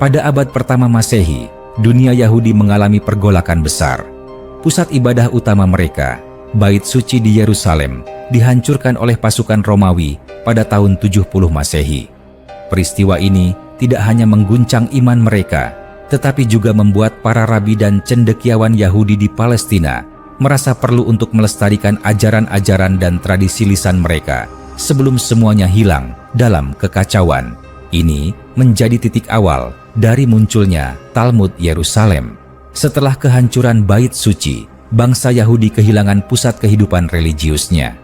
Pada abad pertama Masehi, dunia Yahudi mengalami pergolakan besar. Pusat ibadah utama mereka, Bait Suci di Yerusalem, dihancurkan oleh pasukan Romawi pada tahun 70 Masehi. Peristiwa ini tidak hanya mengguncang iman mereka, tetapi juga membuat para rabi dan cendekiawan Yahudi di Palestina merasa perlu untuk melestarikan ajaran-ajaran dan tradisi lisan mereka sebelum semuanya hilang dalam kekacauan. Ini menjadi titik awal dari munculnya Talmud Yerusalem. Setelah kehancuran Bait Suci, bangsa Yahudi kehilangan pusat kehidupan religiusnya.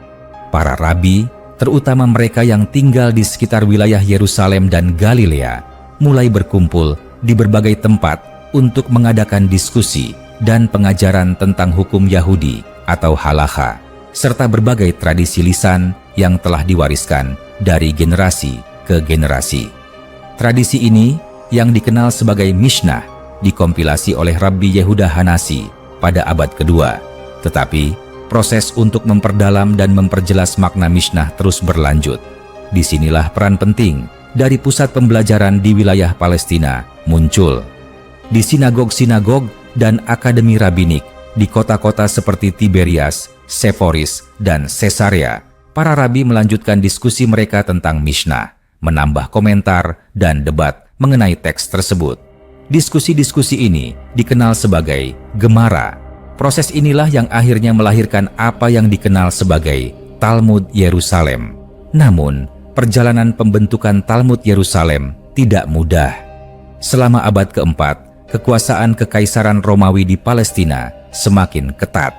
Para rabi, terutama mereka yang tinggal di sekitar wilayah Yerusalem dan Galilea, mulai berkumpul di berbagai tempat untuk mengadakan diskusi dan pengajaran tentang hukum Yahudi atau halakha, serta berbagai tradisi lisan yang telah diwariskan dari generasi ke generasi. Tradisi ini yang dikenal sebagai Mishnah dikompilasi oleh Rabbi Yehuda Hanasi pada abad kedua. Tetapi proses untuk memperdalam dan memperjelas makna Mishnah terus berlanjut. Disinilah peran penting dari pusat pembelajaran di wilayah Palestina muncul. Di sinagog-sinagog dan akademi rabinik di kota-kota seperti Tiberias, Seforis, dan Caesarea, para rabi melanjutkan diskusi mereka tentang Mishnah, menambah komentar dan debat mengenai teks tersebut. Diskusi-diskusi ini dikenal sebagai Gemara. Proses inilah yang akhirnya melahirkan apa yang dikenal sebagai Talmud Yerusalem. Namun, perjalanan pembentukan Talmud Yerusalem tidak mudah. Selama abad keempat, kekuasaan Kekaisaran Romawi di Palestina semakin ketat.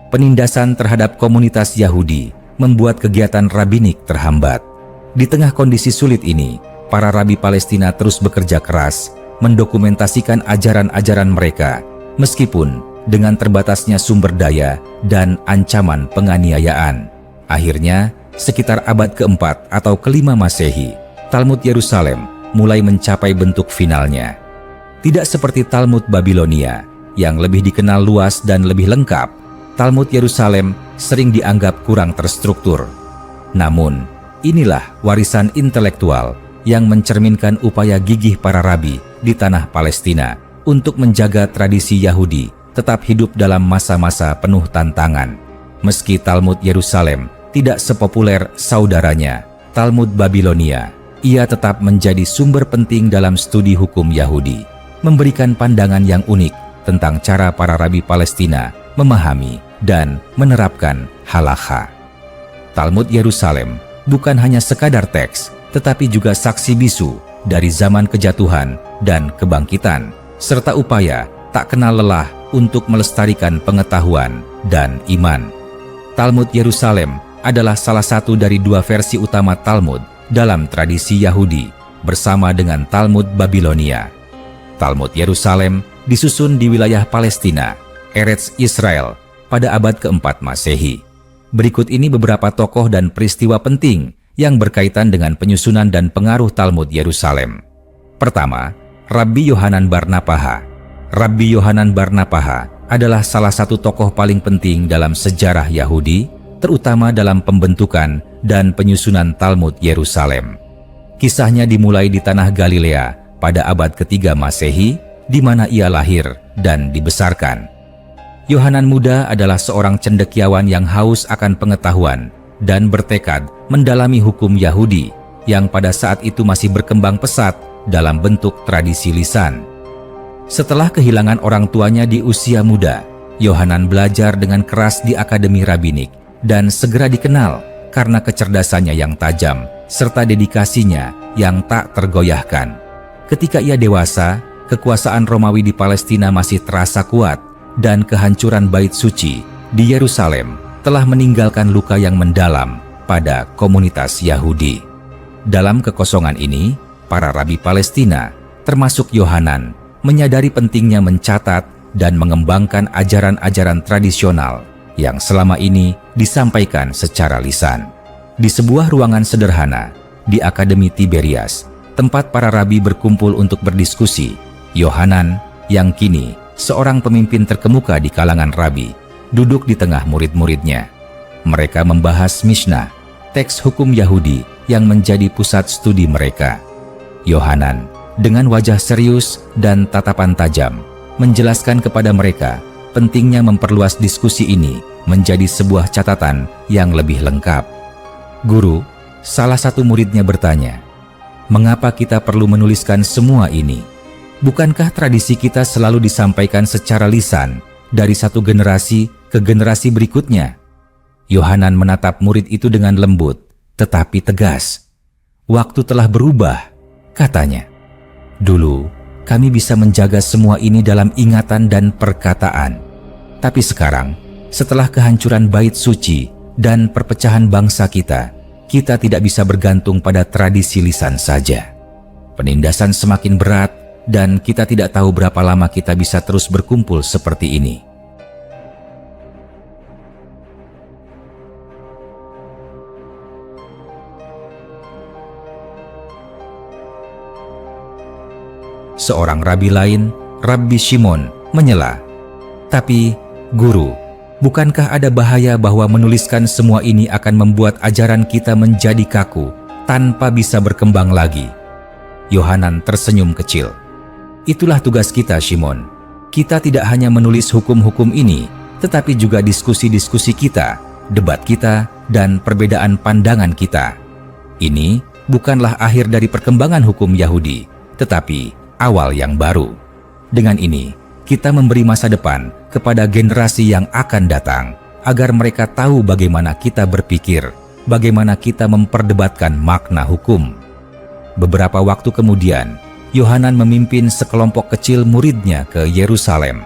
Penindasan terhadap komunitas Yahudi membuat kegiatan rabinik terhambat. Di tengah kondisi sulit ini, para rabi Palestina terus bekerja keras mendokumentasikan ajaran-ajaran mereka, meskipun dengan terbatasnya sumber daya dan ancaman penganiayaan. Akhirnya, sekitar abad keempat atau kelima Masehi, Talmud Yerusalem mulai mencapai bentuk finalnya. Tidak seperti Talmud Babilonia, yang lebih dikenal luas dan lebih lengkap, Talmud Yerusalem sering dianggap kurang terstruktur. Namun, inilah warisan intelektual yang mencerminkan upaya gigih para rabi di tanah Palestina untuk menjaga tradisi Yahudi tetap hidup dalam masa-masa penuh tantangan. Meski Talmud Yerusalem tidak sepopuler saudaranya, Talmud Babilonia, ia tetap menjadi sumber penting dalam studi hukum Yahudi, memberikan pandangan yang unik tentang cara para rabi Palestina memahami dan menerapkan halakha. Talmud Yerusalem bukan hanya sekadar teks, tetapi juga saksi bisu dari zaman kejatuhan dan kebangkitan, serta upaya tak kenal lelah untuk melestarikan pengetahuan dan iman. Talmud Yerusalem adalah salah satu dari dua versi utama Talmud dalam tradisi Yahudi, bersama dengan Talmud Babilonia. Talmud Yerusalem disusun di wilayah Palestina, Eretz Israel, pada abad keempat Masehi. Berikut ini beberapa tokoh dan peristiwa penting yang berkaitan dengan penyusunan dan pengaruh Talmud Yerusalem. Pertama, Rabbi Yohanan bar Nappaha. Rabbi Yohanan bar Nappaha adalah salah satu tokoh paling penting dalam sejarah Yahudi, terutama dalam pembentukan dan penyusunan Talmud Yerusalem. Kisahnya dimulai di tanah Galilea pada abad ketiga Masehi, di mana ia lahir dan dibesarkan. Yohanan muda adalah seorang cendekiawan yang haus akan pengetahuan dan bertekad mendalami hukum Yahudi yang pada saat itu masih berkembang pesat dalam bentuk tradisi lisan. Setelah kehilangan orang tuanya di usia muda, Yohanan belajar dengan keras di akademi rabinik dan segera dikenal karena kecerdasannya yang tajam serta dedikasinya yang tak tergoyahkan. Ketika ia dewasa, kekuasaan Romawi di Palestina masih terasa kuat dan kehancuran Bait Suci di Yerusalem telah meninggalkan luka yang mendalam pada komunitas Yahudi. Dalam kekosongan ini, para rabi Palestina, termasuk Yohanan, menyadari pentingnya mencatat dan mengembangkan ajaran-ajaran tradisional yang selama ini disampaikan secara lisan. Di sebuah ruangan sederhana di Akademi Tiberias, tempat para rabi berkumpul untuk berdiskusi, Yohanan, yang kini seorang pemimpin terkemuka di kalangan rabi, duduk di tengah murid-muridnya. Mereka membahas Mishnah, teks hukum Yahudi yang menjadi pusat studi mereka. Yohanan dengan wajah serius dan tatapan tajam, menjelaskan kepada mereka pentingnya memperluas diskusi ini menjadi sebuah catatan yang lebih lengkap. Guru, salah satu muridnya bertanya, "Mengapa kita perlu menuliskan semua ini? Bukankah tradisi kita selalu disampaikan secara lisan dari satu generasi ke generasi berikutnya?" Yohanan menatap murid itu dengan lembut, tetapi tegas. "Waktu telah berubah," katanya. "Dulu, kami bisa menjaga semua ini dalam ingatan dan perkataan. Tapi sekarang, setelah kehancuran bait suci dan perpecahan bangsa kita tidak bisa bergantung pada tradisi lisan saja. Penindasan semakin berat dan kita tidak tahu berapa lama kita bisa terus berkumpul seperti ini." Seorang rabi lain, Rabbi Shimon, menyela, "Tapi, Guru, bukankah ada bahaya bahwa menuliskan semua ini akan membuat ajaran kita menjadi kaku tanpa bisa berkembang lagi?" Yohanan tersenyum kecil. "Itulah tugas kita, Shimon. Kita tidak hanya menulis hukum-hukum ini, tetapi juga diskusi-diskusi kita, debat kita, dan perbedaan pandangan kita. Ini bukanlah akhir dari perkembangan hukum Yahudi, tetapi awal yang baru. Dengan ini, kita memberi masa depan kepada generasi yang akan datang, agar mereka tahu bagaimana kita berpikir, bagaimana kita memperdebatkan makna hukum." Beberapa waktu kemudian, Yohanan memimpin sekelompok kecil muridnya ke Yerusalem.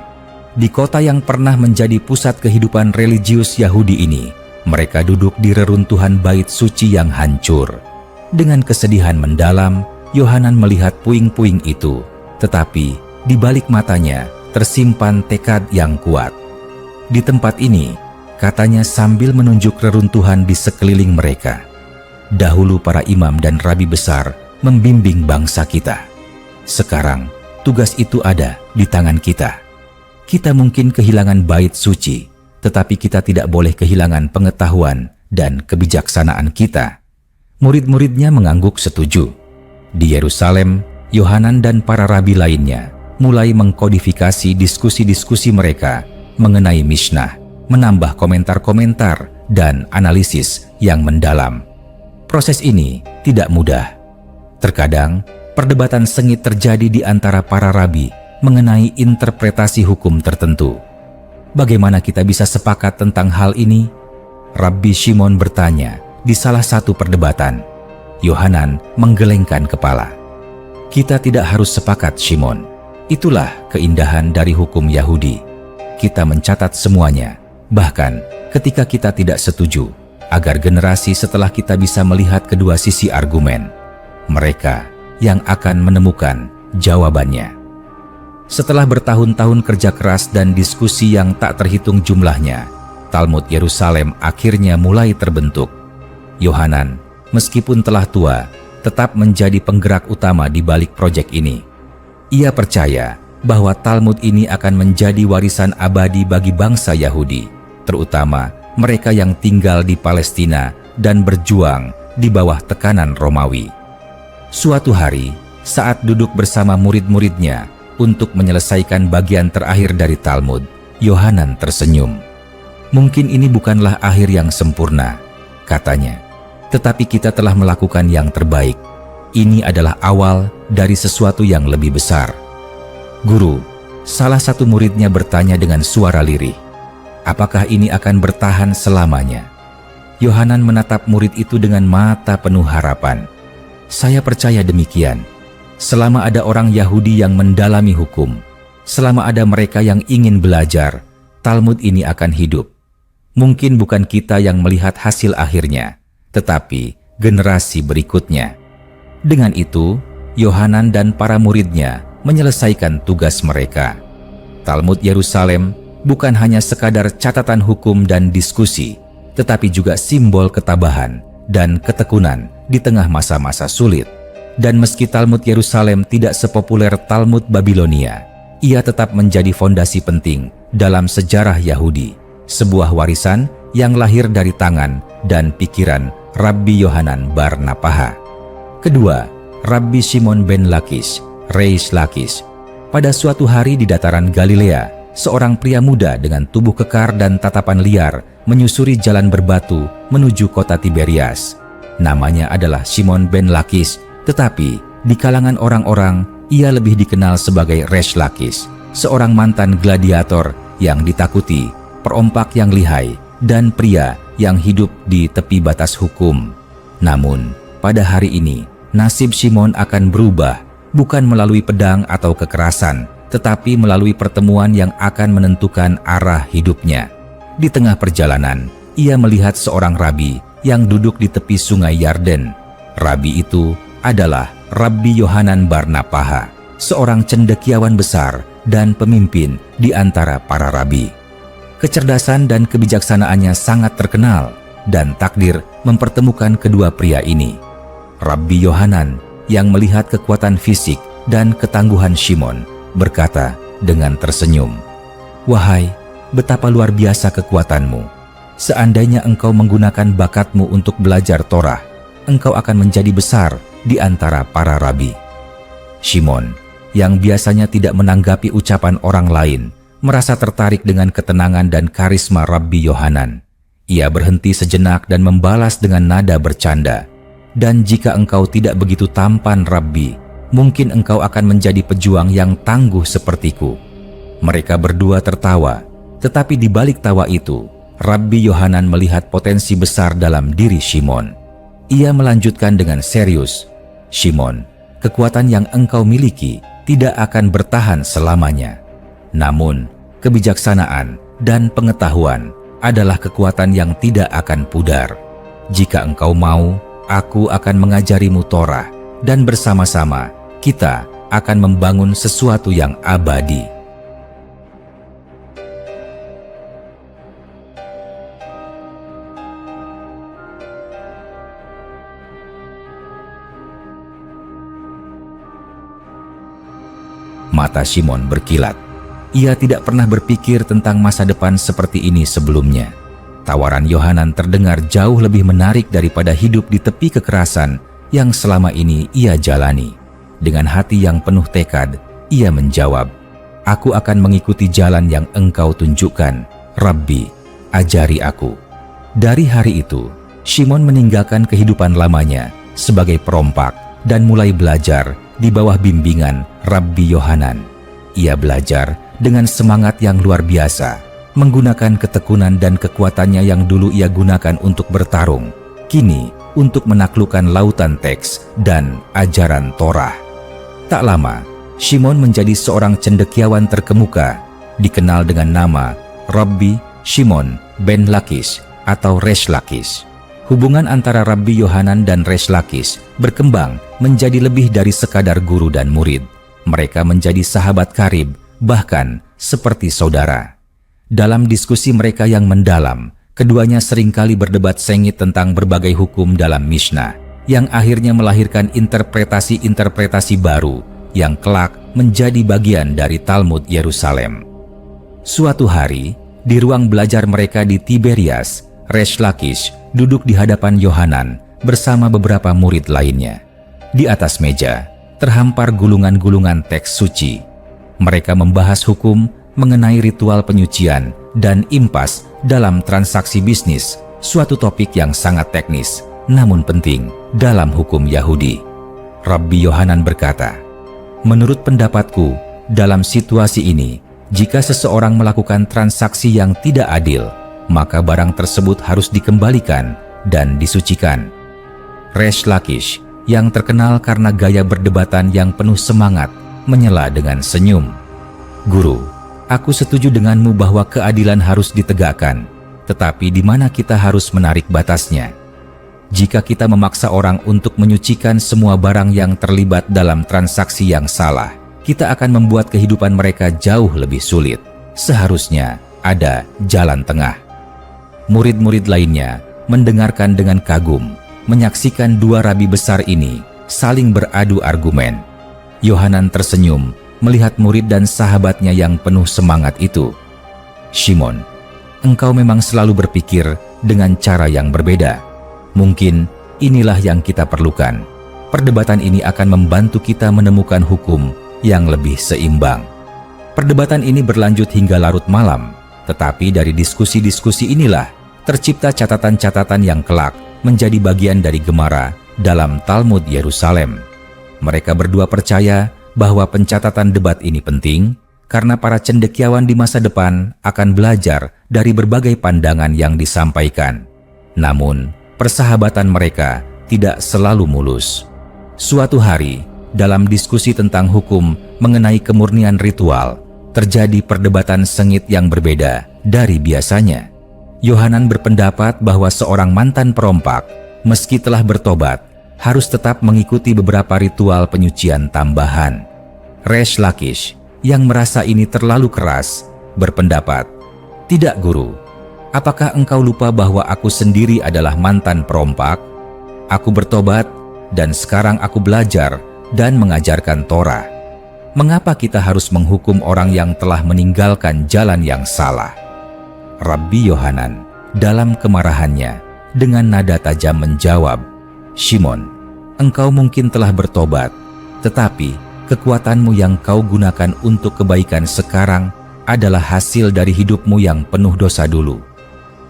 Di kota yang pernah menjadi pusat kehidupan religius Yahudi ini, mereka duduk di reruntuhan bait suci yang hancur. Dengan kesedihan mendalam, Yohanan melihat puing-puing itu, tetapi di balik matanya tersimpan tekad yang kuat. "Di tempat ini," katanya sambil menunjuk reruntuhan di sekeliling mereka, "dahulu para imam dan rabi besar membimbing bangsa kita. Sekarang tugas itu ada di tangan kita. Kita mungkin kehilangan bait suci, tetapi kita tidak boleh kehilangan pengetahuan dan kebijaksanaan kita." Murid-muridnya mengangguk setuju. Di Yerusalem, Yohanan dan para rabi lainnya mulai mengkodifikasi diskusi-diskusi mereka mengenai Mishnah, menambah komentar-komentar dan analisis yang mendalam. Proses ini tidak mudah. Terkadang, perdebatan sengit terjadi di antara para rabi mengenai interpretasi hukum tertentu. Bagaimana kita bisa sepakat tentang hal ini? Rabbi Shimon bertanya di salah satu perdebatan. Yohanan menggelengkan kepala. "Kita tidak harus sepakat, Shimon. Itulah keindahan dari hukum Yahudi. Kita mencatat semuanya, bahkan ketika kita tidak setuju, agar generasi setelah kita bisa melihat kedua sisi argumen. Mereka yang akan menemukan jawabannya." Setelah bertahun-tahun kerja keras dan diskusi yang tak terhitung jumlahnya, Talmud Yerusalem akhirnya mulai terbentuk. Yohanan, meskipun telah tua, tetap menjadi penggerak utama di balik proyek ini. Ia percaya bahwa Talmud ini akan menjadi warisan abadi bagi bangsa Yahudi, terutama mereka yang tinggal di Palestina dan berjuang di bawah tekanan Romawi. Suatu hari, saat duduk bersama murid-muridnya untuk menyelesaikan bagian terakhir dari Talmud, Yohanan tersenyum. "Mungkin ini bukanlah akhir yang sempurna," katanya. "Tetapi kita telah melakukan yang terbaik. Ini adalah awal dari sesuatu yang lebih besar." "Guru," salah satu muridnya bertanya dengan suara lirih, "apakah ini akan bertahan selamanya?" Yohanan menatap murid itu dengan mata penuh harapan. "Saya percaya demikian. Selama ada orang Yahudi yang mendalami hukum, selama ada mereka yang ingin belajar, Talmud ini akan hidup. Mungkin bukan kita yang melihat hasil akhirnya, tetapi generasi berikutnya." Dengan itu, Yohanan dan para muridnya menyelesaikan tugas mereka. Talmud Yerusalem bukan hanya sekadar catatan hukum dan diskusi, tetapi juga simbol ketabahan dan ketekunan di tengah masa-masa sulit. Dan meski Talmud Yerusalem tidak sepopuler Talmud Babilonia, ia tetap menjadi fondasi penting dalam sejarah Yahudi, sebuah warisan yang lahir dari tangan dan pikiran Rabbi Yohanan bar Napaha. Kedua, Rabbi Shimon ben Lakish Reish Lakish. Pada suatu hari di dataran Galilea, seorang pria muda dengan tubuh kekar dan tatapan liar menyusuri jalan berbatu menuju kota Tiberias. Namanya adalah Simon ben Lakish, tetapi di kalangan orang-orang ia lebih dikenal sebagai Reish Lakish, seorang mantan gladiator yang ditakuti, perompak yang lihai, dan pria yang hidup di tepi batas hukum. Namun, pada hari ini, nasib Simon akan berubah, bukan melalui pedang atau kekerasan, tetapi melalui pertemuan yang akan menentukan arah hidupnya. Di tengah perjalanan, ia melihat seorang rabi yang duduk di tepi sungai Yarden. Rabi itu adalah Rabbi Yohanan bar Nappaha, seorang cendekiawan besar dan pemimpin di antara para rabi. Kecerdasan dan kebijaksanaannya sangat terkenal, dan takdir mempertemukan kedua pria ini. Rabbi Yohanan yang melihat kekuatan fisik dan ketangguhan Simon berkata dengan tersenyum, "Wahai, betapa luar biasa kekuatanmu. Seandainya engkau menggunakan bakatmu untuk belajar Torah, engkau akan menjadi besar di antara para rabi." Simon, yang biasanya tidak menanggapi ucapan orang lain, merasa tertarik dengan ketenangan dan karisma Rabbi Yohanan. Ia berhenti sejenak dan membalas dengan nada bercanda, "Dan jika engkau tidak begitu tampan, Rabbi, mungkin engkau akan menjadi pejuang yang tangguh sepertiku." Mereka berdua tertawa, tetapi di balik tawa itu, Rabbi Yohanan melihat potensi besar dalam diri Simon. Ia melanjutkan dengan serius, "Simon, kekuatan yang engkau miliki tidak akan bertahan selamanya. Namun, kebijaksanaan dan pengetahuan adalah kekuatan yang tidak akan pudar. Jika engkau mau, aku akan mengajarimu Torah, dan bersama-sama kita akan membangun sesuatu yang abadi." Mata Simon berkilat. Ia tidak pernah berpikir tentang masa depan seperti ini sebelumnya. Tawaran Yohanan terdengar jauh lebih menarik daripada hidup di tepi kekerasan yang selama ini ia jalani. Dengan hati yang penuh tekad, ia menjawab, "Aku akan mengikuti jalan yang engkau tunjukkan, Rabbi, ajari aku." Dari hari itu, Simon meninggalkan kehidupan lamanya sebagai perompak dan mulai belajar di bawah bimbingan Rabbi Yohanan. Ia belajar dengan semangat yang luar biasa, menggunakan ketekunan dan kekuatannya yang dulu ia gunakan untuk bertarung, kini untuk menaklukkan lautan teks dan ajaran Torah. Tak lama, Simon menjadi seorang cendekiawan terkemuka, dikenal dengan nama Rabbi Simon ben Lakish atau Reish Lakish. Hubungan antara Rabbi Yohanan dan Reish Lakish berkembang menjadi lebih dari sekadar guru dan murid. Mereka menjadi sahabat karib, bahkan seperti saudara. Dalam diskusi mereka yang mendalam, keduanya seringkali berdebat sengit tentang berbagai hukum dalam Mishnah, yang akhirnya melahirkan interpretasi-interpretasi baru yang kelak menjadi bagian dari Talmud Yerusalem. Suatu hari, di ruang belajar mereka di Tiberias, Reish Lakish duduk di hadapan Yohanan bersama beberapa murid lainnya. Di atas meja, terhampar gulungan-gulungan teks suci. Mereka membahas hukum mengenai ritual penyucian dan impas dalam transaksi bisnis, suatu topik yang sangat teknis, namun penting dalam hukum Yahudi. Rabbi Yohanan berkata, "Menurut pendapatku, dalam situasi ini, jika seseorang melakukan transaksi yang tidak adil, maka barang tersebut harus dikembalikan dan disucikan." Reish Lakish, yang terkenal karena gaya berdebatan yang penuh semangat, menyela dengan senyum, "Guru, aku setuju denganmu bahwa keadilan harus ditegakkan, tetapi di mana kita harus menarik batasnya? Jika kita memaksa orang untuk menyucikan semua barang yang terlibat dalam transaksi yang salah, kita akan membuat kehidupan mereka jauh lebih sulit. Seharusnya ada jalan tengah." Murid-murid lainnya mendengarkan dengan kagum, menyaksikan dua rabi besar ini saling beradu argumen. Yohanan tersenyum melihat murid dan sahabatnya yang penuh semangat itu. "Simon, engkau memang selalu berpikir dengan cara yang berbeda. Mungkin inilah yang kita perlukan. Perdebatan ini akan membantu kita menemukan hukum yang lebih seimbang. Perdebatan ini berlanjut hingga larut malam, tetapi dari diskusi-diskusi inilah tercipta catatan-catatan yang kelak menjadi bagian dari Gemara dalam Talmud Yerusalem. Mereka berdua percaya bahwa pencatatan debat ini penting karena para cendekiawan di masa depan akan belajar dari berbagai pandangan yang disampaikan. Namun, persahabatan mereka tidak selalu mulus. Suatu hari, dalam diskusi tentang hukum mengenai kemurnian ritual, terjadi perdebatan sengit yang berbeda dari biasanya. Yohanan berpendapat bahwa seorang mantan perompak, meski telah bertobat, harus tetap mengikuti beberapa ritual penyucian tambahan. Resh Lakish, yang merasa ini terlalu keras, berpendapat, "Tidak, Guru. Apakah engkau lupa bahwa aku sendiri adalah mantan perompak? Aku bertobat, dan sekarang aku belajar dan mengajarkan Torah. Mengapa kita harus menghukum orang yang telah meninggalkan jalan yang salah?" Rabbi Yohanan dalam kemarahannya dengan nada tajam menjawab, "Shimon, engkau mungkin telah bertobat, tetapi kekuatanmu yang kau gunakan untuk kebaikan sekarang adalah hasil dari hidupmu yang penuh dosa dulu."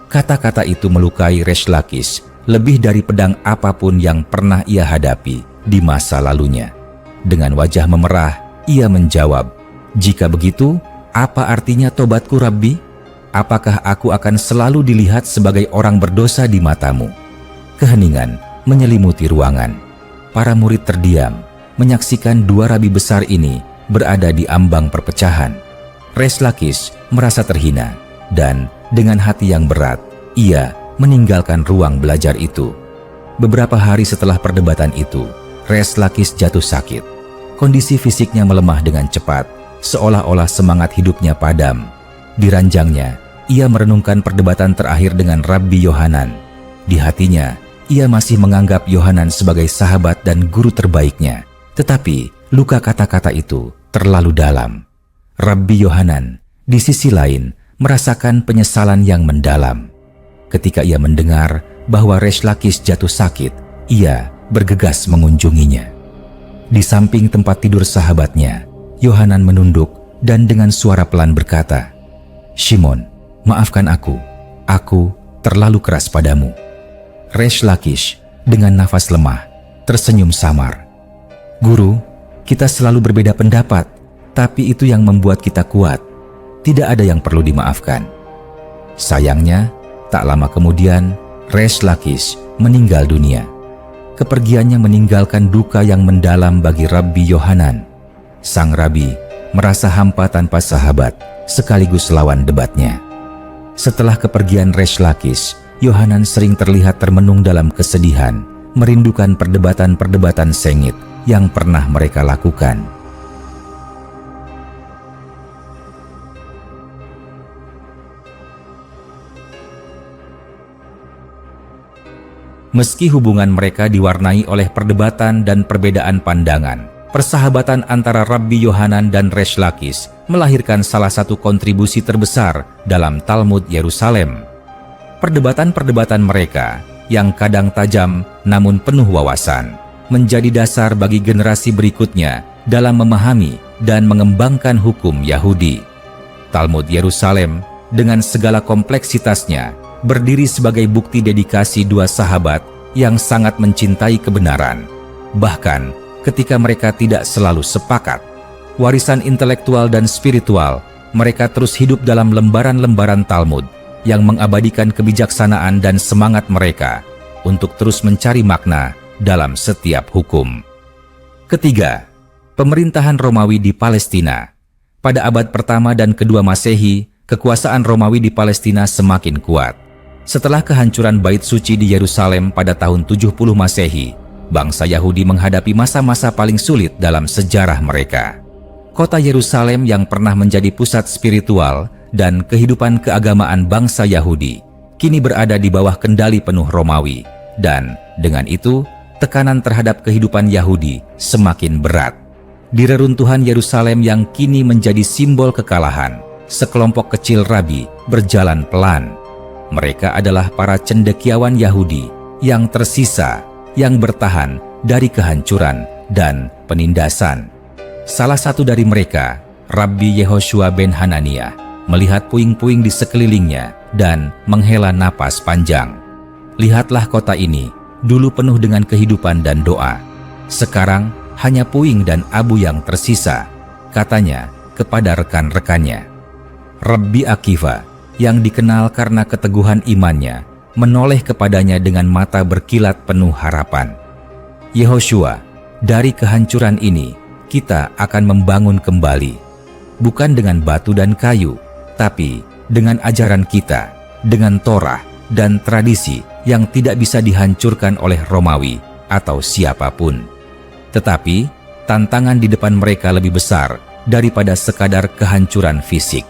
Kata-kata itu melukai Resh Lakish lebih dari pedang apapun yang pernah ia hadapi di masa lalunya. Dengan wajah memerah, ia menjawab, "Jika begitu, apa artinya tobatku, Rabbi? Apakah aku akan selalu dilihat sebagai orang berdosa di matamu?" Keheningan menyelimuti ruangan. Para murid terdiam, menyaksikan dua rabi besar ini berada di ambang perpecahan. Resh Lakish merasa terhina, dan dengan hati yang berat, ia meninggalkan ruang belajar itu. Beberapa hari setelah perdebatan itu, Resh Lakish jatuh sakit. Kondisi fisiknya melemah dengan cepat, seolah-olah semangat hidupnya padam. Di ranjangnya, ia merenungkan perdebatan terakhir dengan Rabbi Yohanan. Di hatinya, ia masih menganggap Yohanan sebagai sahabat dan guru terbaiknya. Tetapi, luka kata-kata itu terlalu dalam. Rabbi Yohanan, di sisi lain, merasakan penyesalan yang mendalam. Ketika ia mendengar bahwa Resh Lakish jatuh sakit, ia bergegas mengunjunginya. Di samping tempat tidur sahabatnya, Yohanan menunduk dan dengan suara pelan berkata, "Shimon, maafkan aku terlalu keras padamu." Resh Lakish dengan nafas lemah tersenyum samar. "Guru, kita selalu berbeda pendapat, tapi itu yang membuat kita kuat. Tidak ada yang perlu dimaafkan." Sayangnya, tak lama kemudian, Resh Lakish meninggal dunia. Kepergiannya meninggalkan duka yang mendalam bagi Rabbi Yohanan. Sang Rabbi merasa hampa tanpa sahabat, sekaligus lawan debatnya. Setelah kepergian Resh Lakish, Yohanan sering terlihat termenung dalam kesedihan, merindukan perdebatan-perdebatan sengit yang pernah mereka lakukan. Meski hubungan mereka diwarnai oleh perdebatan dan perbedaan pandangan, persahabatan antara Rabbi Yohanan dan Resh Lakish melahirkan salah satu kontribusi terbesar dalam Talmud Yerusalem. Perdebatan-perdebatan mereka, yang kadang tajam namun penuh wawasan, menjadi dasar bagi generasi berikutnya dalam memahami dan mengembangkan hukum Yahudi. Talmud Yerusalem, dengan segala kompleksitasnya, berdiri sebagai bukti dedikasi dua sahabat yang sangat mencintai kebenaran. Bahkan ketika mereka tidak selalu sepakat, warisan intelektual dan spiritual mereka terus hidup dalam lembaran-lembaran Talmud yang mengabadikan kebijaksanaan dan semangat mereka untuk terus mencari makna dalam setiap hukum. Ketiga, pemerintahan Romawi di Palestina. Pada abad pertama dan kedua Masehi, kekuasaan Romawi di Palestina semakin kuat. Setelah kehancuran Bait Suci di Yerusalem pada tahun 70 Masehi, bangsa Yahudi menghadapi masa-masa paling sulit dalam sejarah mereka. Kota Yerusalem yang pernah menjadi pusat spiritual dan kehidupan keagamaan bangsa Yahudi, kini berada di bawah kendali penuh Romawi, dan dengan itu, tekanan terhadap kehidupan Yahudi semakin berat. Di reruntuhan Yerusalem yang kini menjadi simbol kekalahan, sekelompok kecil rabi berjalan pelan. Mereka adalah para cendekiawan Yahudi yang tersisa, yang bertahan dari kehancuran dan penindasan. Salah satu dari mereka, Rabbi Yehoshua ben Hananiah, melihat puing-puing di sekelilingnya dan menghela napas panjang. Lihatlah kota ini, dulu penuh dengan kehidupan dan doa. Sekarang hanya puing dan abu yang tersisa, katanya kepada rekan-rekannya. Rabbi Akiva, yang dikenal karena keteguhan imannya, menoleh kepadanya dengan mata berkilat penuh harapan. Yehoshua, dari kehancuran ini, kita akan membangun kembali. Bukan dengan batu dan kayu, tapi dengan ajaran kita, dengan Torah dan tradisi yang tidak bisa dihancurkan oleh Romawi atau siapapun. Tetapi, tantangan di depan mereka lebih besar daripada sekadar kehancuran fisik.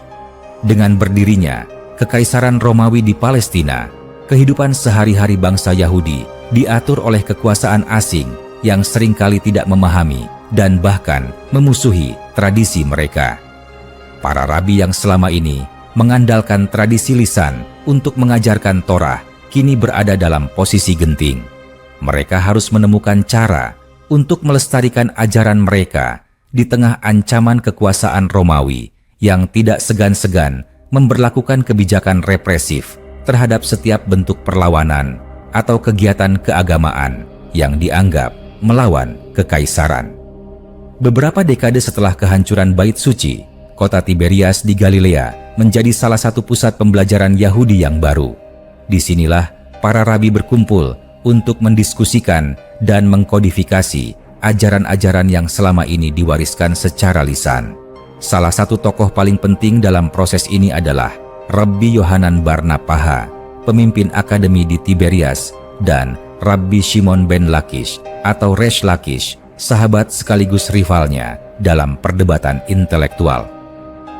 Dengan berdirinya Kekaisaran Romawi di Palestina, kehidupan sehari-hari bangsa Yahudi diatur oleh kekuasaan asing yang seringkali tidak memahami dan bahkan memusuhi tradisi mereka. Para rabi yang selama ini mengandalkan tradisi lisan untuk mengajarkan Torah kini berada dalam posisi genting. Mereka harus menemukan cara untuk melestarikan ajaran mereka di tengah ancaman kekuasaan Romawi yang tidak segan-segan memberlakukan kebijakan represif terhadap setiap bentuk perlawanan atau kegiatan keagamaan yang dianggap melawan kekaisaran. Beberapa dekade setelah kehancuran Bait Suci, kota Tiberias di Galilea menjadi salah satu pusat pembelajaran Yahudi yang baru. Disinilah para rabi berkumpul untuk mendiskusikan dan mengkodifikasi ajaran-ajaran yang selama ini diwariskan secara lisan. Salah satu tokoh paling penting dalam proses ini adalah Rabbi Yohanan bar Nappaha, pemimpin akademi di Tiberias, dan Rabbi Shimon ben Lakish atau Resh Lakish, sahabat sekaligus rivalnya dalam perdebatan intelektual.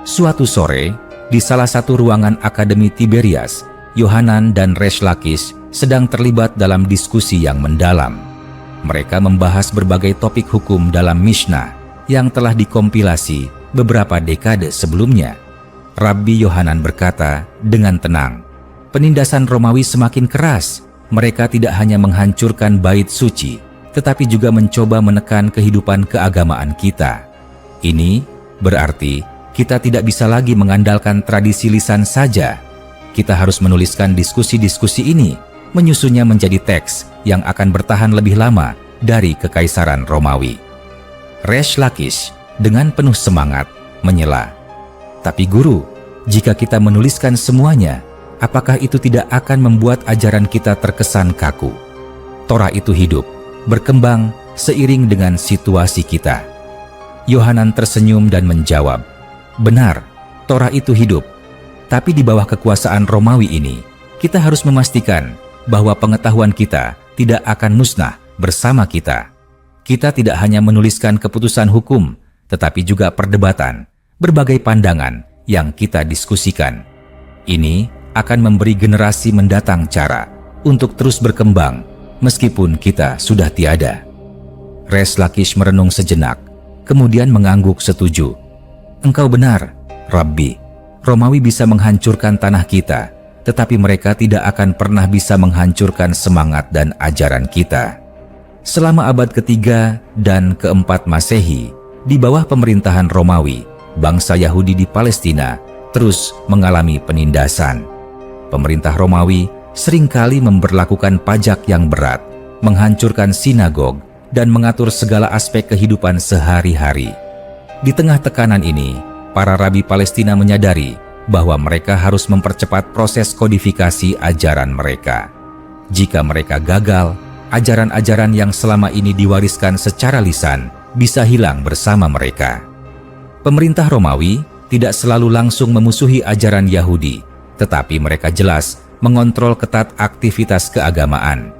Suatu sore, di salah satu ruangan akademi Tiberias, Yohanan dan Resh Lakish sedang terlibat dalam diskusi yang mendalam. Mereka membahas berbagai topik hukum dalam Mishnah yang telah dikompilasi beberapa dekade sebelumnya. Rabbi Yohanan berkata dengan tenang, penindasan Romawi semakin keras. Mereka tidak hanya menghancurkan bait suci, tetapi juga mencoba menekan kehidupan keagamaan kita. Ini berarti kita tidak bisa lagi mengandalkan tradisi lisan saja. Kita harus menuliskan diskusi-diskusi ini, menyusunnya menjadi teks yang akan bertahan lebih lama dari Kekaisaran Romawi. Resh Lakish dengan penuh semangat menyela, tapi guru, jika kita menuliskan semuanya, apakah itu tidak akan membuat ajaran kita terkesan kaku? Torah itu hidup, berkembang seiring dengan situasi kita. Yohanan tersenyum dan menjawab, benar, Torah itu hidup, tapi di bawah kekuasaan Romawi ini, kita harus memastikan bahwa pengetahuan kita tidak akan musnah bersama kita. Kita tidak hanya menuliskan keputusan hukum, tetapi juga perdebatan, berbagai pandangan yang kita diskusikan. Ini akan memberi generasi mendatang cara untuk terus berkembang meskipun kita sudah tiada. Resh Lakish merenung sejenak, kemudian mengangguk setuju. Engkau benar, Rabbi. Romawi bisa menghancurkan tanah kita, tetapi mereka tidak akan pernah bisa menghancurkan semangat dan ajaran kita. Selama abad ketiga dan keempat Masehi, di bawah pemerintahan Romawi, bangsa Yahudi di Palestina terus mengalami penindasan. Pemerintah Romawi seringkali memberlakukan pajak yang berat, menghancurkan sinagog, dan mengatur segala aspek kehidupan sehari-hari. Di tengah tekanan ini, para rabi Palestina menyadari bahwa mereka harus mempercepat proses kodifikasi ajaran mereka. Jika mereka gagal, ajaran-ajaran yang selama ini diwariskan secara lisan bisa hilang bersama mereka. Pemerintah Romawi tidak selalu langsung memusuhi ajaran Yahudi, tetapi mereka jelas mengontrol ketat aktivitas keagamaan.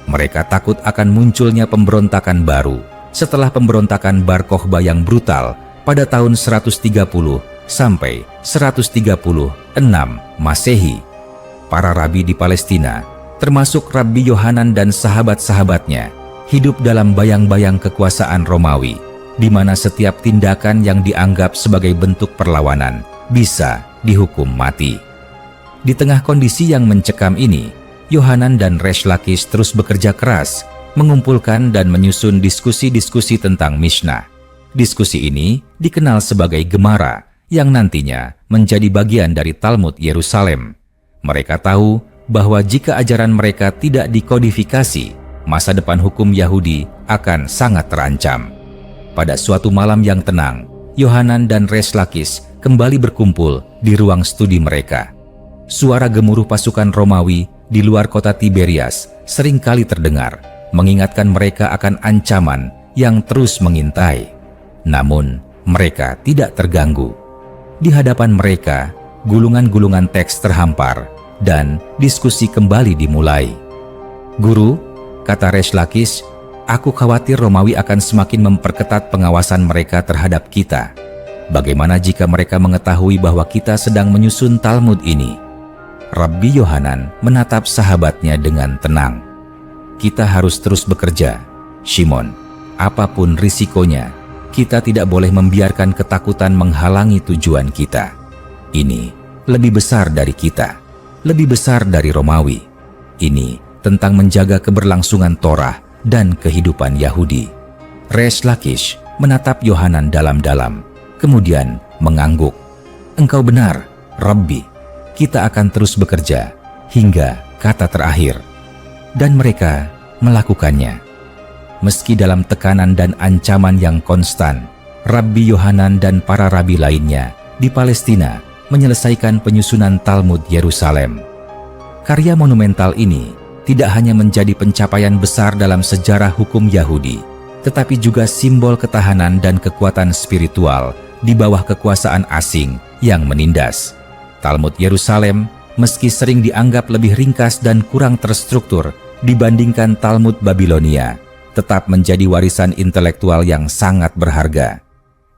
Mereka takut akan munculnya pemberontakan baru setelah pemberontakan Bar Kokhba yang brutal pada tahun 130 sampai 136 Masehi. Para rabi di Palestina, termasuk Rabbi Yohanan dan sahabat-sahabatnya, hidup dalam bayang-bayang kekuasaan Romawi di mana setiap tindakan yang dianggap sebagai bentuk perlawanan bisa dihukum mati. Di tengah kondisi yang mencekam ini, Yohanan dan Resh Lakish terus bekerja keras, mengumpulkan dan menyusun diskusi-diskusi tentang Mishnah. Diskusi ini dikenal sebagai Gemara, yang nantinya menjadi bagian dari Talmud Yerusalem. Mereka tahu bahwa jika ajaran mereka tidak dikodifikasi, masa depan hukum Yahudi akan sangat terancam. Pada suatu malam yang tenang, Yohanan dan Resh Lakish kembali berkumpul di ruang studi mereka. Suara gemuruh pasukan Romawi di luar kota Tiberias seringkali terdengar, mengingatkan mereka akan ancaman yang terus mengintai. Namun, mereka tidak terganggu. Di hadapan mereka, gulungan-gulungan teks terhampar dan diskusi kembali dimulai. "Guru," kata Resh Lakish, "aku khawatir Romawi akan semakin memperketat pengawasan mereka terhadap kita. Bagaimana jika mereka mengetahui bahwa kita sedang menyusun Talmud ini?" Rabbi Yohanan menatap sahabatnya dengan tenang. "Kita harus terus bekerja, Shimon. Apapun risikonya, kita tidak boleh membiarkan ketakutan menghalangi tujuan kita. Ini lebih besar dari kita, lebih besar dari Romawi. Ini tentang menjaga keberlangsungan Torah dan kehidupan Yahudi." Resh Lakish menatap Yohanan dalam-dalam, kemudian mengangguk. "Engkau benar, Rabbi. Kita akan terus bekerja hingga kata terakhir." Dan mereka melakukannya. Meski dalam tekanan dan ancaman yang konstan, Rabbi Yohanan dan para rabi lainnya di Palestina menyelesaikan penyusunan Talmud Yerusalem. Karya monumental ini tidak hanya menjadi pencapaian besar dalam sejarah hukum Yahudi, tetapi juga simbol ketahanan dan kekuatan spiritual di bawah kekuasaan asing yang menindas. Talmud Yerusalem, meski sering dianggap lebih ringkas dan kurang terstruktur dibandingkan Talmud Babilonia, tetap menjadi warisan intelektual yang sangat berharga.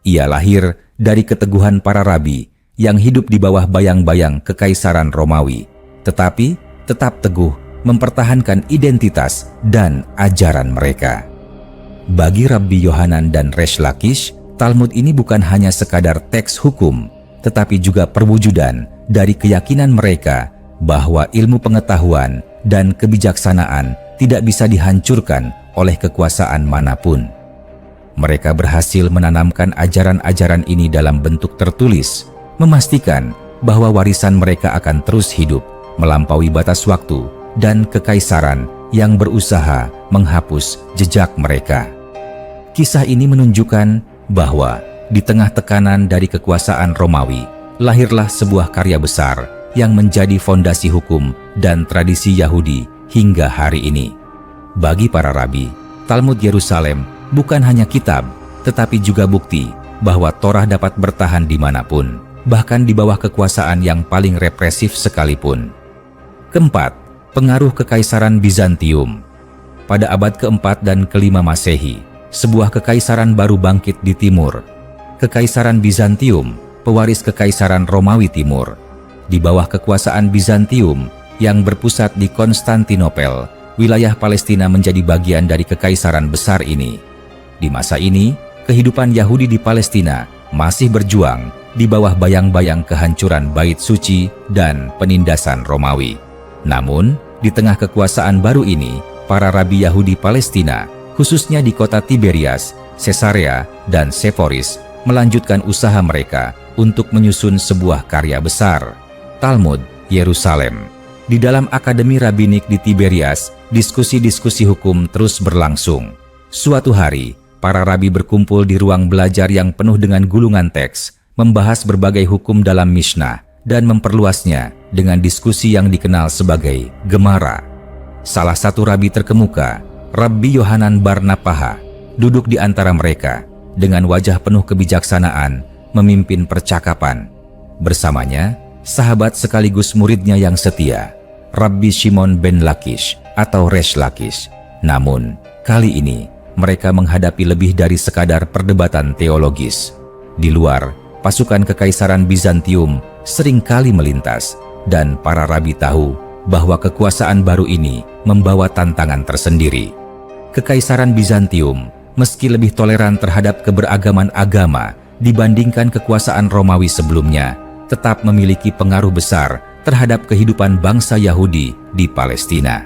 Ia lahir dari keteguhan para rabi yang hidup di bawah bayang-bayang kekaisaran Romawi, tetapi tetap teguh mempertahankan identitas dan ajaran mereka. Bagi Rabbi Yohanan dan Resh Lakish, Talmud ini bukan hanya sekadar teks hukum, tetapi juga perwujudan dari keyakinan mereka bahwa ilmu pengetahuan dan kebijaksanaan tidak bisa dihancurkan oleh kekuasaan manapun. Mereka berhasil menanamkan ajaran-ajaran ini dalam bentuk tertulis, memastikan bahwa warisan mereka akan terus hidup melampaui batas waktu dan kekaisaran yang berusaha menghapus jejak mereka. Kisah ini menunjukkan bahwa di tengah tekanan dari kekuasaan Romawi, lahirlah sebuah karya besar yang menjadi fondasi hukum dan tradisi Yahudi hingga hari ini. Bagi para rabi, Talmud Yerusalem bukan hanya kitab, tetapi juga bukti bahwa Torah dapat bertahan dimanapun, bahkan di bawah kekuasaan yang paling represif sekalipun. Keempat, pengaruh Kekaisaran Bizantium. Pada abad keempat dan kelima Masehi, sebuah kekaisaran baru bangkit di timur. Kekaisaran Bizantium, pewaris Kekaisaran Romawi Timur. Di bawah kekuasaan Bizantium yang berpusat di Konstantinopel, wilayah Palestina menjadi bagian dari kekaisaran besar ini. Di masa ini, kehidupan Yahudi di Palestina masih berjuang di bawah bayang-bayang kehancuran Bait Suci dan penindasan Romawi. Namun, di tengah kekuasaan baru ini, para rabi Yahudi Palestina, khususnya di kota Tiberias, Caesarea, dan Seforis, melanjutkan usaha mereka untuk menyusun sebuah karya besar, Talmud Yerusalem. Di dalam Akademi Rabinik di Tiberias, diskusi-diskusi hukum terus berlangsung. Suatu hari, para rabi berkumpul di ruang belajar yang penuh dengan gulungan teks, membahas berbagai hukum dalam Mishnah, dan memperluasnya dengan diskusi yang dikenal sebagai Gemara. Salah satu rabi terkemuka, Rabbi Yohanan bar Nappaha, duduk di antara mereka, dengan wajah penuh kebijaksanaan, memimpin percakapan. Bersamanya, sahabat sekaligus muridnya yang setia, Rabbi Shimon ben Lakish atau Resh Lakish. Namun, kali ini mereka menghadapi lebih dari sekadar perdebatan teologis. Di luar, pasukan Kekaisaran Bizantium seringkali melintas, dan para rabi tahu bahwa kekuasaan baru ini membawa tantangan tersendiri. Kekaisaran Bizantium meski lebih toleran terhadap keberagaman agama dibandingkan kekuasaan Romawi sebelumnya, tetap memiliki pengaruh besar terhadap kehidupan bangsa Yahudi di Palestina.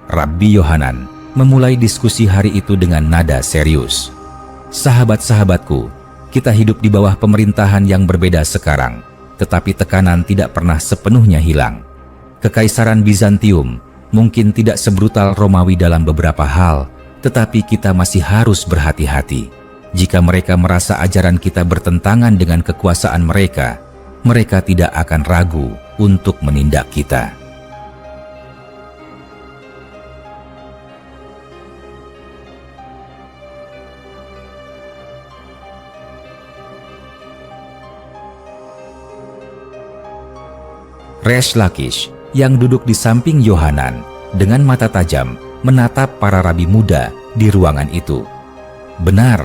Rabbi Yohanan memulai diskusi hari itu dengan nada serius. Sahabat-sahabatku, kita hidup di bawah pemerintahan yang berbeda sekarang, tetapi tekanan tidak pernah sepenuhnya hilang. Kekaisaran Bizantium mungkin tidak sebrutal Romawi dalam beberapa hal, tetapi kita masih harus berhati-hati. Jika mereka merasa ajaran kita bertentangan dengan kekuasaan mereka, mereka tidak akan ragu untuk menindak kita. Resh Lakish yang duduk di samping Yohanan dengan mata tajam menatap para rabi muda di ruangan itu. Benar,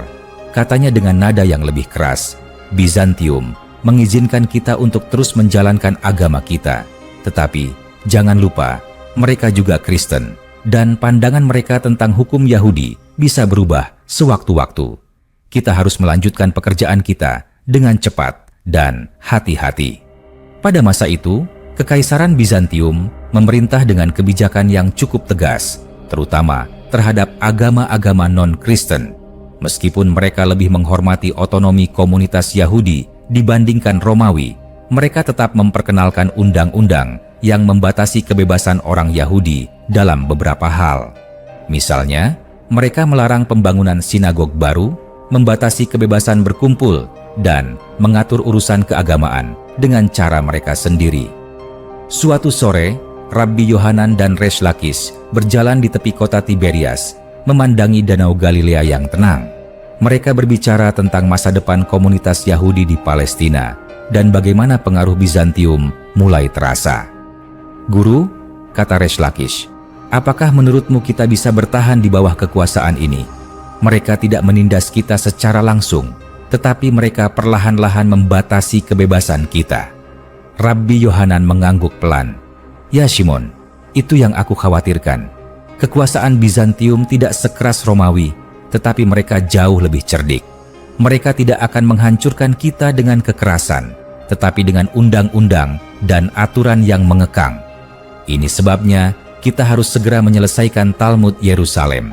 katanya dengan nada yang lebih keras, Bizantium mengizinkan kita untuk terus menjalankan agama kita. Tetapi jangan lupa, mereka juga Kristen, dan pandangan mereka tentang hukum Yahudi bisa berubah sewaktu-waktu. Kita harus melanjutkan pekerjaan kita dengan cepat dan hati-hati. Pada masa itu, Kekaisaran Bizantium memerintah dengan kebijakan yang cukup tegas, terutama terhadap agama-agama non-Kristen. Meskipun mereka lebih menghormati otonomi komunitas Yahudi dibandingkan Romawi, mereka tetap memperkenalkan undang-undang yang membatasi kebebasan orang Yahudi dalam beberapa hal. Misalnya, mereka melarang pembangunan sinagog baru, membatasi kebebasan berkumpul, dan mengatur urusan keagamaan dengan cara mereka sendiri. Suatu sore, Rabbi Yohanan dan Resh Lakish berjalan di tepi kota Tiberias, memandangi Danau Galilea yang tenang. Mereka berbicara tentang masa depan komunitas Yahudi di Palestina dan bagaimana pengaruh Bizantium mulai terasa. "Guru," kata Resh Lakish, "apakah menurutmu kita bisa bertahan di bawah kekuasaan ini? Mereka tidak menindas kita secara langsung, tetapi mereka perlahan-lahan membatasi kebebasan kita." Rabbi Yohanan mengangguk pelan. "Ya Shimon, itu yang aku khawatirkan. Kekuasaan Bizantium tidak sekeras Romawi, tetapi mereka jauh lebih cerdik. Mereka tidak akan menghancurkan kita dengan kekerasan, tetapi dengan undang-undang dan aturan yang mengekang. Ini sebabnya kita harus segera menyelesaikan Talmud Yerusalem.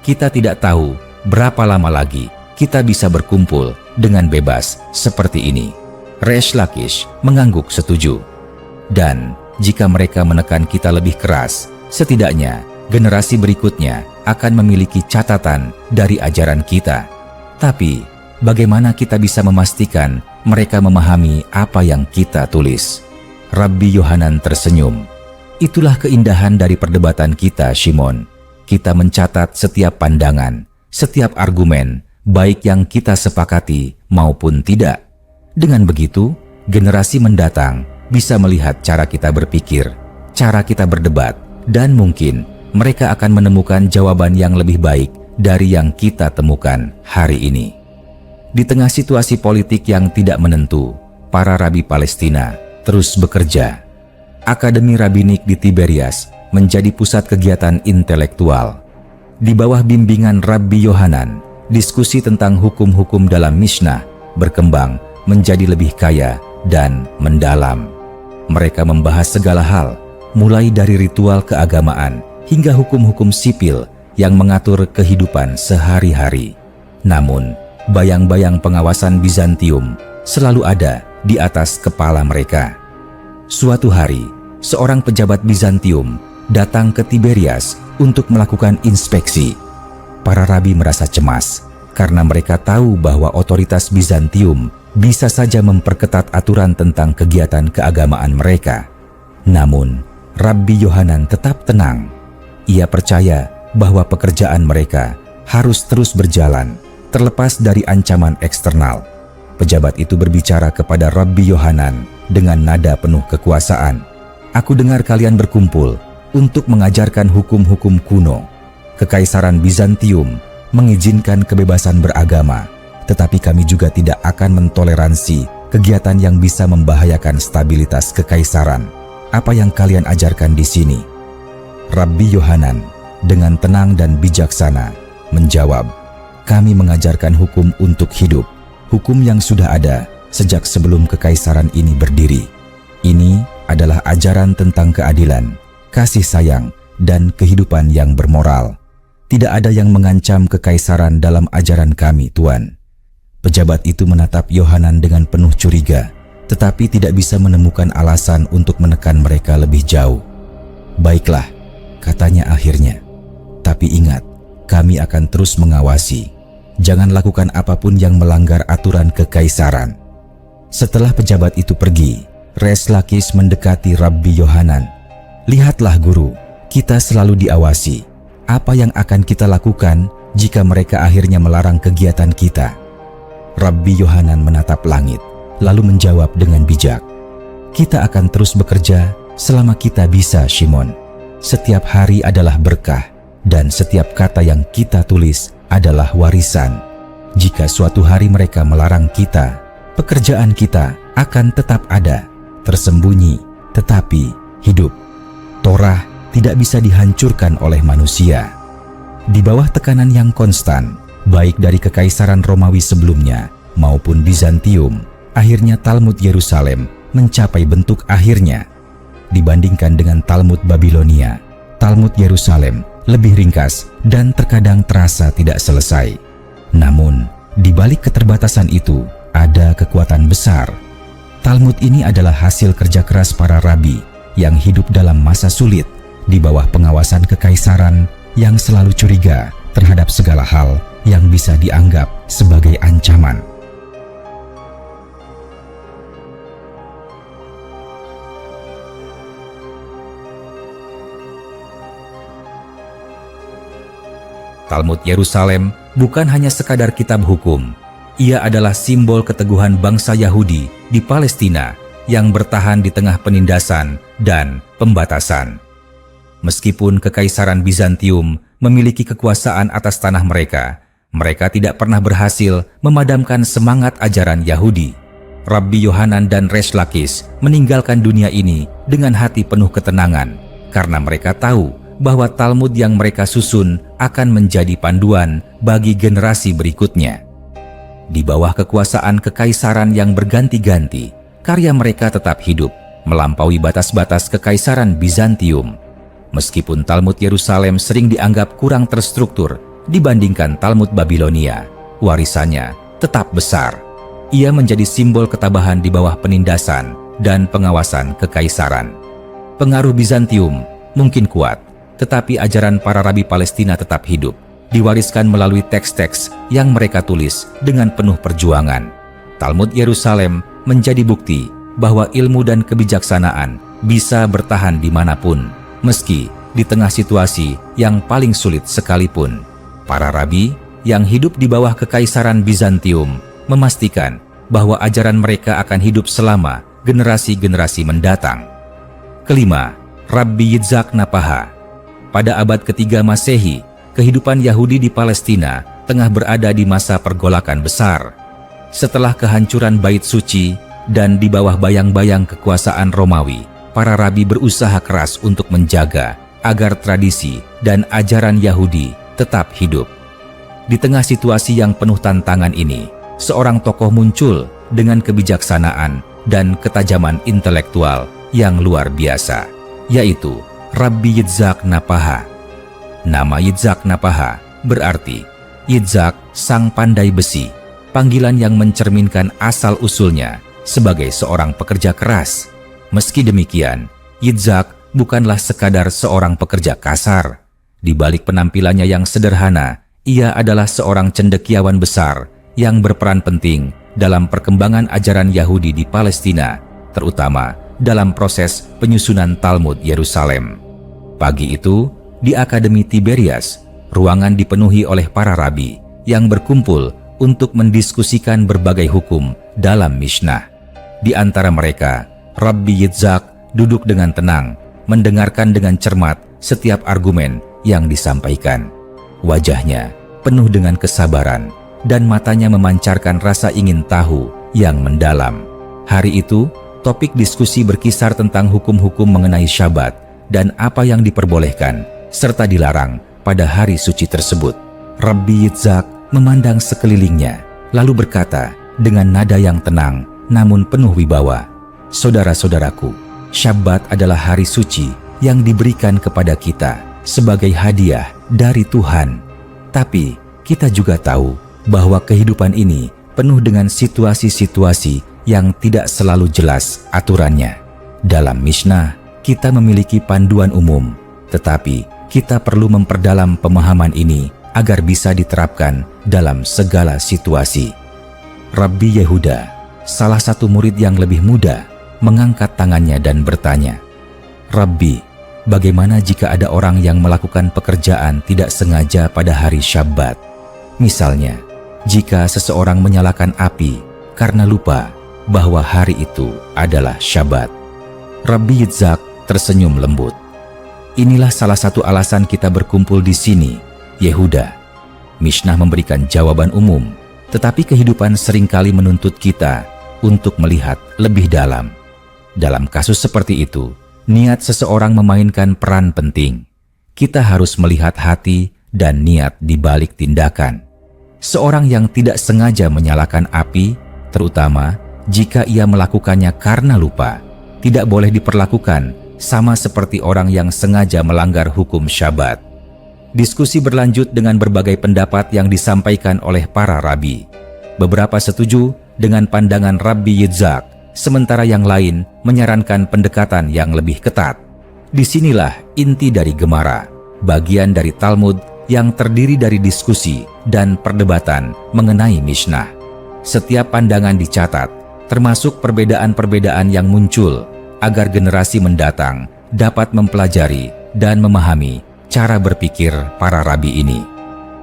Kita tidak tahu berapa lama lagi kita bisa berkumpul dengan bebas seperti ini." Resh Lakish mengangguk setuju. "Dan jika mereka menekan kita lebih keras, setidaknya generasi berikutnya akan memiliki catatan dari ajaran kita. Tapi bagaimana kita bisa memastikan mereka memahami apa yang kita tulis?" Rabbi Yohanan tersenyum. "Itulah keindahan dari perdebatan kita, Shimon. Kita mencatat setiap pandangan, setiap argumen, baik yang kita sepakati maupun tidak. Dengan begitu, generasi mendatang bisa melihat cara kita berpikir, cara kita berdebat, dan mungkin mereka akan menemukan jawaban yang lebih baik dari yang kita temukan hari ini." Di tengah situasi politik yang tidak menentu, para rabi Palestina terus bekerja. Akademi Rabinik di Tiberias menjadi pusat kegiatan intelektual. Di bawah bimbingan Rabbi Yohanan, diskusi tentang hukum-hukum dalam Mishnah berkembang menjadi lebih kaya dan mendalam. Mereka membahas segala hal, mulai dari ritual keagamaan hingga hukum-hukum sipil yang mengatur kehidupan sehari-hari. Namun, bayang-bayang pengawasan Bizantium selalu ada di atas kepala mereka. Suatu hari, seorang pejabat Bizantium datang ke Tiberias untuk melakukan inspeksi. Para rabi merasa cemas karena mereka tahu bahwa otoritas Bizantium bisa saja memperketat aturan tentang kegiatan keagamaan mereka. Namun, Rabbi Yohanan tetap tenang. Ia percaya bahwa pekerjaan mereka harus terus berjalan, terlepas dari ancaman eksternal. Pejabat itu berbicara kepada Rabbi Yohanan dengan nada penuh kekuasaan. "Aku dengar kalian berkumpul untuk mengajarkan hukum-hukum kuno. Kekaisaran Bizantium mengizinkan kebebasan beragama, tetapi kami juga tidak akan mentoleransi kegiatan yang bisa membahayakan stabilitas kekaisaran. Apa yang kalian ajarkan di sini?" Rabbi Yohanan dengan tenang dan bijaksana menjawab, kami mengajarkan hukum untuk hidup, hukum yang sudah ada sejak sebelum kekaisaran ini berdiri. Ini adalah ajaran tentang keadilan, kasih sayang, dan kehidupan yang bermoral. Tidak ada yang mengancam kekaisaran dalam ajaran kami, Tuan. Pejabat itu menatap Yohanan dengan penuh curiga, tetapi tidak bisa menemukan alasan untuk menekan mereka lebih jauh. Baiklah, katanya akhirnya. Tapi ingat, kami akan terus mengawasi. Jangan lakukan apapun yang melanggar aturan kekaisaran. Setelah pejabat itu pergi, Res Lakis mendekati Rabbi Yohanan. Lihatlah guru, kita selalu diawasi. Apa yang akan kita lakukan jika mereka akhirnya melarang kegiatan kita? Rabbi Yohanan menatap langit, lalu menjawab dengan bijak. Kita akan terus bekerja selama kita bisa, Shimon. Setiap hari adalah berkah, dan setiap kata yang kita tulis adalah warisan. Jika suatu hari mereka melarang kita, pekerjaan kita akan tetap ada, tersembunyi, tetapi hidup. Torah tidak bisa dihancurkan oleh manusia. Di bawah tekanan yang konstan, baik dari kekaisaran Romawi sebelumnya maupun Bizantium, akhirnya Talmud Yerusalem mencapai bentuk akhirnya. Dibandingkan dengan Talmud Babilonia, Talmud Yerusalem lebih ringkas dan terkadang terasa tidak selesai. Namun, di balik keterbatasan itu ada kekuatan besar. Talmud ini adalah hasil kerja keras para rabi yang hidup dalam masa sulit di bawah pengawasan kekaisaran yang selalu curiga terhadap segala hal yang bisa dianggap sebagai ancaman. Talmud Yerusalem bukan hanya sekadar kitab hukum. Ia adalah simbol keteguhan bangsa Yahudi di Palestina yang bertahan di tengah penindasan dan pembatasan. Meskipun kekaisaran Bizantium memiliki kekuasaan atas tanah mereka, mereka tidak pernah berhasil memadamkan semangat ajaran Yahudi. Rabbi Yohanan dan Res Lakis meninggalkan dunia ini dengan hati penuh ketenangan karena mereka tahu bahwa Talmud yang mereka susun akan menjadi panduan bagi generasi berikutnya. Di bawah kekuasaan kekaisaran yang berganti-ganti, karya mereka tetap hidup, melampaui batas-batas kekaisaran Bizantium. Meskipun Talmud Yerusalem sering dianggap kurang terstruktur dibandingkan Talmud Babilonia, warisannya tetap besar. Ia menjadi simbol ketabahan di bawah penindasan dan pengawasan kekaisaran. Pengaruh Bizantium mungkin kuat, tetapi ajaran para rabi Palestina tetap hidup, diwariskan melalui teks-teks yang mereka tulis dengan penuh perjuangan. Talmud Yerusalem menjadi bukti bahwa ilmu dan kebijaksanaan bisa bertahan dimanapun, meski di tengah situasi yang paling sulit sekalipun. Para rabi yang hidup di bawah kekaisaran Bizantium memastikan bahwa ajaran mereka akan hidup selama generasi-generasi mendatang. Kelima, Rabbi Yitzhak Napaha. Pada abad ketiga Masehi, kehidupan Yahudi di Palestina tengah berada di masa pergolakan besar. Setelah kehancuran Bait Suci dan di bawah bayang-bayang kekuasaan Romawi, para rabi berusaha keras untuk menjaga agar tradisi dan ajaran Yahudi tetap hidup. Di tengah situasi yang penuh tantangan ini, seorang tokoh muncul dengan kebijaksanaan dan ketajaman intelektual yang luar biasa, yaitu Rabbi Yitzhak Napaha. Nama Yitzhak Napaha berarti Yitzhak sang pandai besi, panggilan yang mencerminkan asal-usulnya sebagai seorang pekerja keras. Meski demikian, Yitzhak bukanlah sekadar seorang pekerja kasar. Di balik penampilannya yang sederhana, ia adalah seorang cendekiawan besar yang berperan penting dalam perkembangan ajaran Yahudi di Palestina, terutama dalam proses penyusunan Talmud Yerusalem. Pagi itu, di Akademi Tiberias, ruangan dipenuhi oleh para rabi yang berkumpul untuk mendiskusikan berbagai hukum dalam Mishnah. Di antara mereka, Rabbi Yitzhak duduk dengan tenang, mendengarkan dengan cermat setiap argumen yang disampaikan. Wajahnya penuh dengan kesabaran dan matanya memancarkan rasa ingin tahu yang mendalam. Hari itu, topik diskusi berkisar tentang hukum-hukum mengenai Syabat dan apa yang diperbolehkan serta dilarang pada hari suci tersebut. Rabbi Yitzhak memandang sekelilingnya, lalu berkata dengan nada yang tenang namun penuh wibawa, "Saudara-saudaraku, Syabbat adalah hari suci yang diberikan kepada kita sebagai hadiah dari Tuhan. Tapi kita juga tahu bahwa kehidupan ini penuh dengan situasi-situasi yang tidak selalu jelas aturannya. Dalam Mishnah, kita memiliki panduan umum, tetapi kita perlu memperdalam pemahaman ini agar bisa diterapkan dalam segala situasi." Rabbi Yehuda, salah satu murid yang lebih muda, mengangkat tangannya dan bertanya, "Rabbi, bagaimana jika ada orang yang melakukan pekerjaan tidak sengaja pada hari Syabbat? Misalnya, jika seseorang menyalakan api karena lupa bahwa hari itu adalah Syabbat." Rabbi Yitzhak tersenyum lembut. "Inilah salah satu alasan kita berkumpul di sini, Yehuda." Mishnah memberikan jawaban umum, tetapi kehidupan seringkali menuntut kita untuk melihat lebih dalam. Dalam kasus seperti itu, niat seseorang memainkan peran penting. Kita harus melihat hati dan niat di balik tindakan. Seorang yang tidak sengaja menyalakan api, terutama jika ia melakukannya karena lupa, tidak boleh diperlakukan sama seperti orang yang sengaja melanggar hukum Syabat. Diskusi berlanjut dengan berbagai pendapat yang disampaikan oleh para rabi. Beberapa setuju dengan pandangan Rabbi Yitzhak, sementara yang lain menyarankan pendekatan yang lebih ketat. Disinilah inti dari Gemara, bagian dari Talmud yang terdiri dari diskusi dan perdebatan mengenai Mishnah. Setiap pandangan dicatat, termasuk perbedaan-perbedaan yang muncul, agar generasi mendatang dapat mempelajari dan memahami cara berpikir para rabi ini.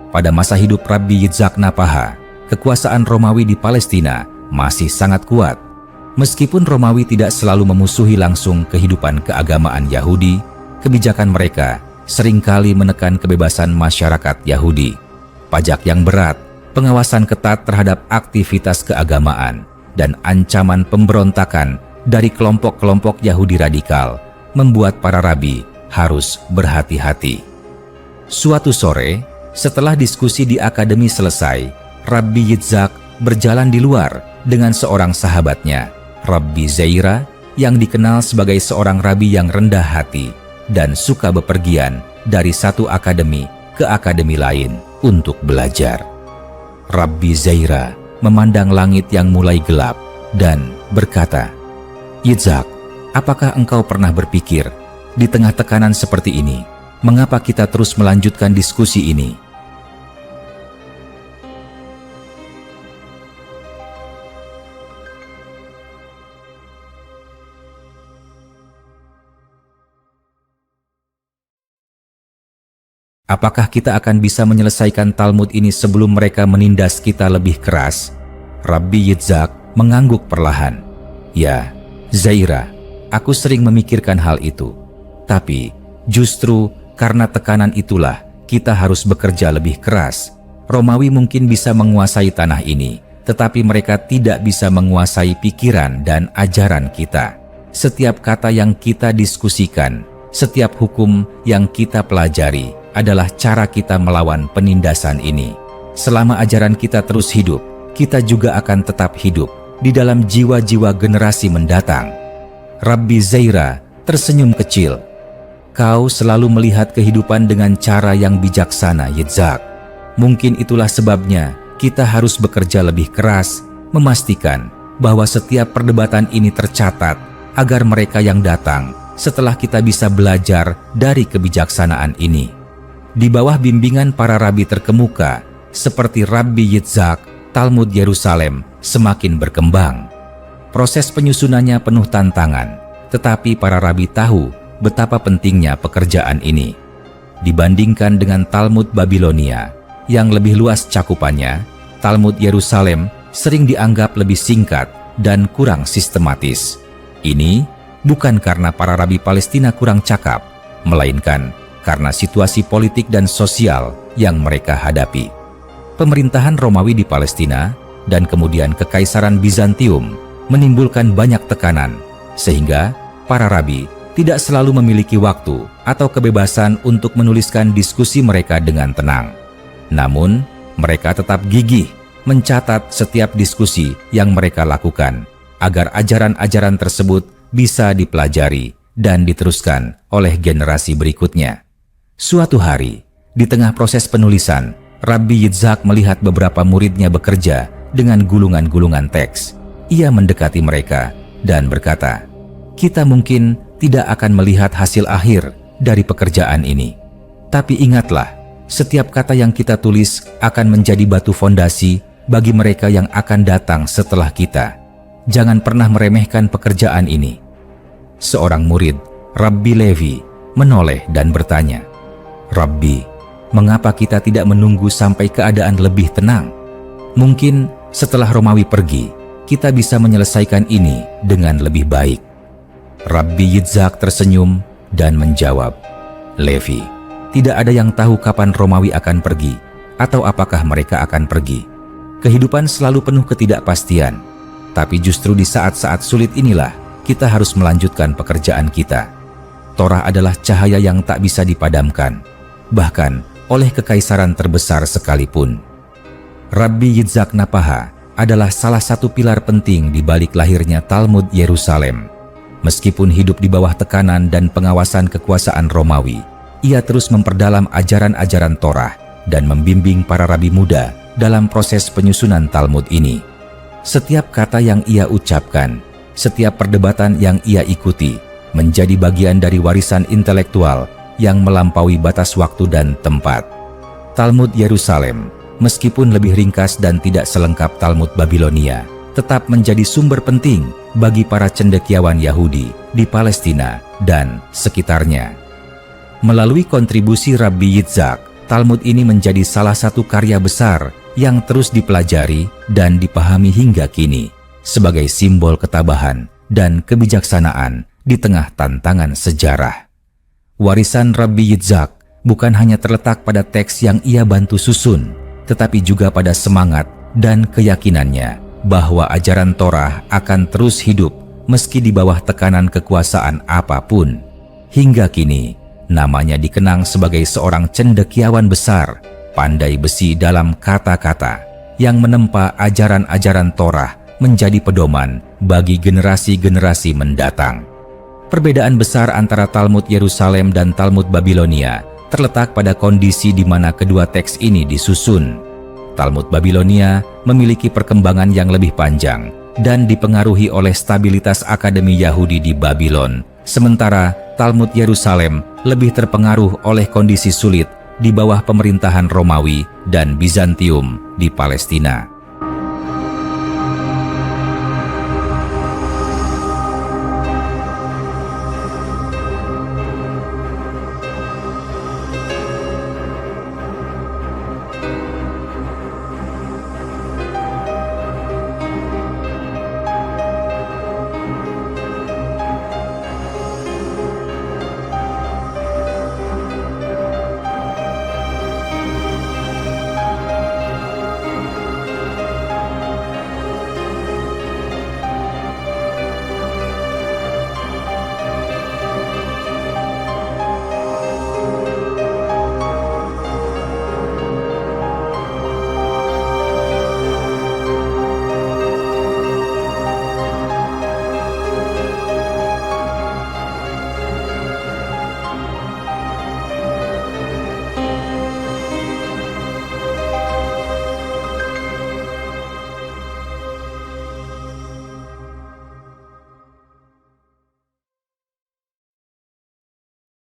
Pada masa hidup Rabbi Yitzhak Napaha, kekuasaan Romawi di Palestina masih sangat kuat. Meskipun Romawi tidak selalu memusuhi langsung kehidupan keagamaan Yahudi, kebijakan mereka seringkali menekan kebebasan masyarakat Yahudi. Pajak yang berat, pengawasan ketat terhadap aktivitas keagamaan, dan ancaman pemberontakan dari kelompok-kelompok Yahudi radikal membuat para rabi harus berhati-hati. Suatu sore, setelah diskusi di akademi selesai, Rabbi Yitzhak berjalan di luar dengan seorang sahabatnya, Rabbi Zaira, yang dikenal sebagai seorang rabi yang rendah hati dan suka bepergian dari satu akademi ke akademi lain untuk belajar. Rabbi Zaira memandang langit yang mulai gelap dan berkata, "Yitzhak, apakah engkau pernah berpikir, di tengah tekanan seperti ini, mengapa kita terus melanjutkan diskusi ini?" Apakah kita akan bisa menyelesaikan Talmud ini sebelum mereka menindas kita lebih keras? Rabbi Yitzhak mengangguk perlahan. "Ya, Zaira, aku sering memikirkan hal itu. Tapi justru karena tekanan itulah kita harus bekerja lebih keras. Romawi mungkin bisa menguasai tanah ini, tetapi mereka tidak bisa menguasai pikiran dan ajaran kita. Setiap kata yang kita diskusikan, setiap hukum yang kita pelajari adalah cara kita melawan penindasan ini. Selama ajaran kita terus hidup, kita juga akan tetap hidup di dalam jiwa-jiwa generasi mendatang." Rabbi Zaira tersenyum kecil. "Kau selalu melihat kehidupan dengan cara yang bijaksana, Yitzhak. Mungkin itulah sebabnya kita harus bekerja lebih keras, memastikan bahwa setiap perdebatan ini tercatat agar mereka yang datang setelah kita bisa belajar dari kebijaksanaan ini." Di bawah bimbingan para rabi terkemuka seperti Rabbi Yitzhak, Talmud Yerusalem semakin berkembang. Proses penyusunannya penuh tantangan, tetapi para rabi tahu betapa pentingnya pekerjaan ini. Dibandingkan dengan Talmud Babilonia yang lebih luas cakupannya, Talmud Yerusalem sering dianggap lebih singkat dan kurang sistematis. Ini bukan karena para rabi Palestina kurang cakap, melainkan karena situasi politik dan sosial yang mereka hadapi. Pemerintahan Romawi di Palestina dan kemudian Kekaisaran Bizantium menimbulkan banyak tekanan, sehingga para rabi tidak selalu memiliki waktu atau kebebasan untuk menuliskan diskusi mereka dengan tenang. Namun, Mereka tetap gigih mencatat setiap diskusi yang mereka lakukan agar ajaran-ajaran tersebut bisa dipelajari dan diteruskan oleh generasi berikutnya. Suatu hari, di tengah proses penulisan, Rabbi Yitzhak melihat beberapa muridnya bekerja dengan gulungan-gulungan teks. Ia mendekati mereka dan berkata, "Kita mungkin tidak akan melihat hasil akhir dari pekerjaan ini. Tapi ingatlah, setiap kata yang kita tulis akan menjadi batu fondasi bagi mereka yang akan datang setelah kita. Jangan pernah meremehkan pekerjaan ini." Seorang murid, Rabbi Levi, menoleh dan bertanya, "Rabbi, mengapa kita tidak menunggu sampai keadaan lebih tenang? Mungkin setelah Romawi pergi, kita bisa menyelesaikan ini dengan lebih baik." Rabbi Yitzhak tersenyum dan menjawab, "Levi, tidak ada yang tahu kapan Romawi akan pergi atau apakah mereka akan pergi. Kehidupan selalu penuh ketidakpastian, tapi justru di saat-saat sulit inilah kita harus melanjutkan pekerjaan kita. Torah adalah cahaya yang tak bisa dipadamkan, bahkan oleh kekaisaran terbesar sekalipun." Rabbi Yitzhak Napaha adalah salah satu pilar penting di balik lahirnya Talmud Yerusalem. Meskipun hidup di bawah tekanan dan pengawasan kekuasaan Romawi, ia terus memperdalam ajaran-ajaran Torah dan membimbing para rabi muda dalam proses penyusunan Talmud ini. Setiap kata yang ia ucapkan, setiap perdebatan yang ia ikuti, menjadi bagian dari warisan intelektual yang melampaui batas waktu dan tempat. Talmud Yerusalem, meskipun lebih ringkas dan tidak selengkap Talmud Babilonia, tetap menjadi sumber penting bagi para cendekiawan Yahudi di Palestina dan sekitarnya. Melalui kontribusi Rabbi Yitzhak, Talmud ini menjadi salah satu karya besar yang terus dipelajari dan dipahami hingga kini sebagai simbol ketabahan dan kebijaksanaan di tengah tantangan sejarah. Warisan Rabbi Yitzhak bukan hanya terletak pada teks yang ia bantu susun, tetapi juga pada semangat dan keyakinannya bahwa ajaran Torah akan terus hidup meski di bawah tekanan kekuasaan apapun. Hingga kini, namanya dikenang sebagai seorang cendekiawan besar, pandai besi dalam kata-kata, yang menempa ajaran-ajaran Torah menjadi pedoman bagi generasi-generasi mendatang. Perbedaan besar antara Talmud Yerusalem dan Talmud Babilonia terletak pada kondisi di mana kedua teks ini disusun. Talmud Babilonia memiliki perkembangan yang lebih panjang dan dipengaruhi oleh stabilitas akademi Yahudi di Babylon, sementara Talmud Yerusalem lebih terpengaruh oleh kondisi sulit di bawah pemerintahan Romawi dan Bizantium di Palestina.